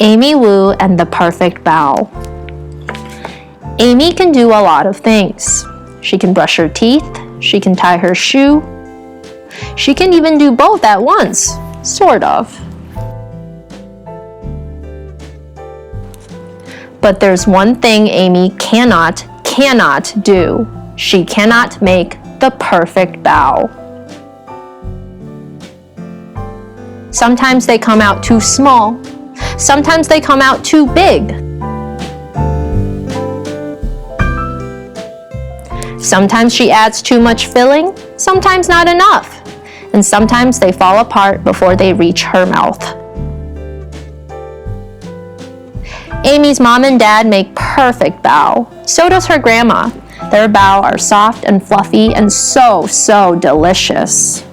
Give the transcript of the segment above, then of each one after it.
Amy Wu and the Perfect Bow. Amy can do a lot of things. She can brush her teeth, she can tie her shoe. She can even do both at once, sort of. But there's one thing Amy cannot do. She cannot make the perfect bow. Sometimes they come out too small. Sometimes they come out too big. Sometimes she adds too much filling, sometimes not enough. And sometimes they fall apart before they reach her mouth. Amy's mom and dad make perfect bow. So does her grandma. Their bow are soft and fluffy and so delicious.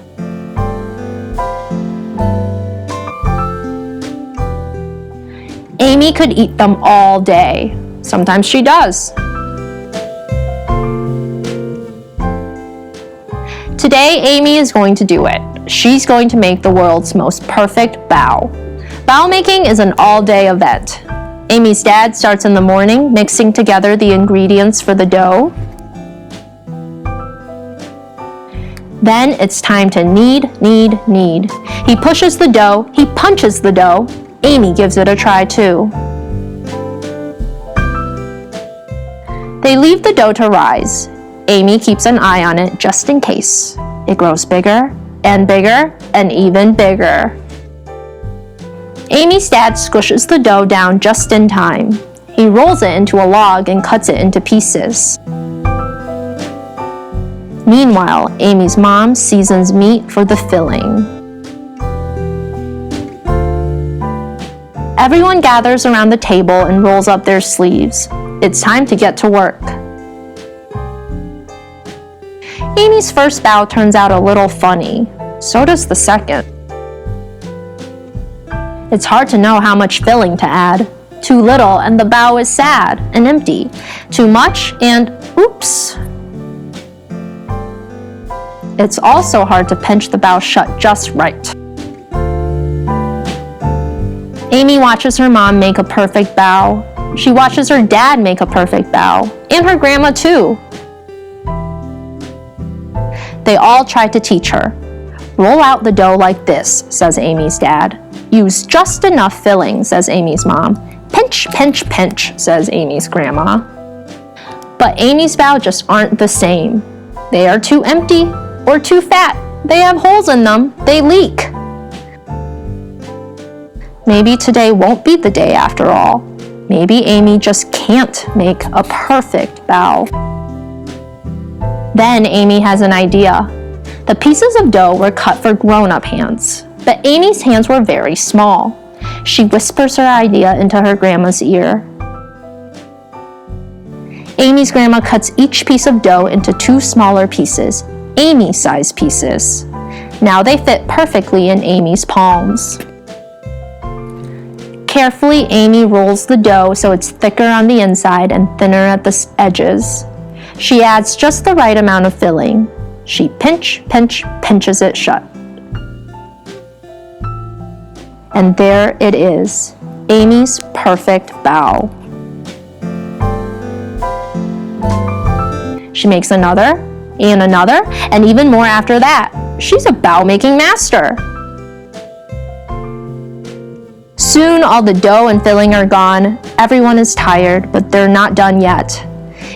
Amy could eat them all day. Sometimes she does. Today, Amy is going to do it. She's going to make the world's most perfect bow. Bow making is an all-day event. Amy's dad starts in the morning mixing together the ingredients for the dough. Then it's time to knead. He pushes the dough, he punches the dough. Amy gives it a try too. They leave the dough to rise. Amy keeps an eye on it just in case. It grows bigger and bigger and even bigger. Amy's dad squishes the dough down just in time. He rolls it into a log and cuts it into pieces. Meanwhile, Amy's mom seasons meat for the filling. Everyone gathers around the table and rolls up their sleeves. It's time to get to work. Amy's first bow turns out a little funny. So does the second. It's hard to know how much filling to add. Too little and the bow is sad and empty. Too much and oops. It's also hard to pinch the bow shut just right. Amy watches her mom make a perfect bow. She watches her dad make a perfect bow, and her grandma too. They all try to teach her. Roll out the dough like this, says Amy's dad. Use just enough filling, says Amy's mom. Pinch, pinch, pinch, says Amy's grandma. But Amy's bow just aren't the same. They are too empty or too fat. They have holes in them. They leak. Maybe today won't be the day after all. Maybe Amy just can't make a perfect bow. Then Amy has an idea. The pieces of dough were cut for grown-up hands, but Amy's hands were very small. She whispers her idea into her grandma's ear. Amy's grandma cuts each piece of dough into 2 smaller pieces, Amy-sized pieces. Now they fit perfectly in Amy's palms. Carefully, Amy rolls the dough so it's thicker on the inside and thinner at the edges. She adds just the right amount of filling. She pinches it shut. And there it is, Amy's perfect bow. She makes another, and even more after that. She's a bow-making master. Soon all the dough and filling are gone. Everyone is tired, but they're not done yet.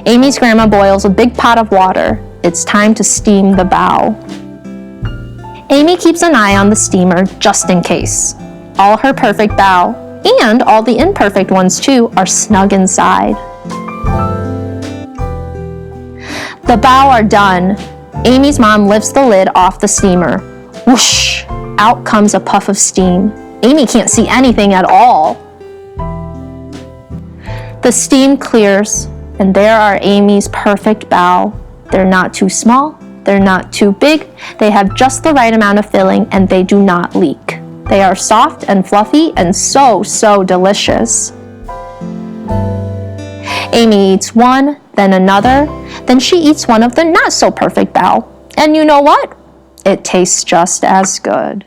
Amy's grandma boils a big pot of water. It's time to steam the bow. Amy keeps an eye on the steamer just in case. All her perfect bow, and all the imperfect ones too, are snug inside. The bow are done. Amy's mom lifts the lid off the steamer. Whoosh! Out comes a puff of steam. Amy can't see anything at all. The steam clears, and there are Amy's perfect bow. They're not too small, they're not too big, they have just the right amount of filling, and they do not leak. They are soft and fluffy and so delicious. Amy eats one, then another, then she eats one of the not so perfect bow. And you know what? It tastes just as good.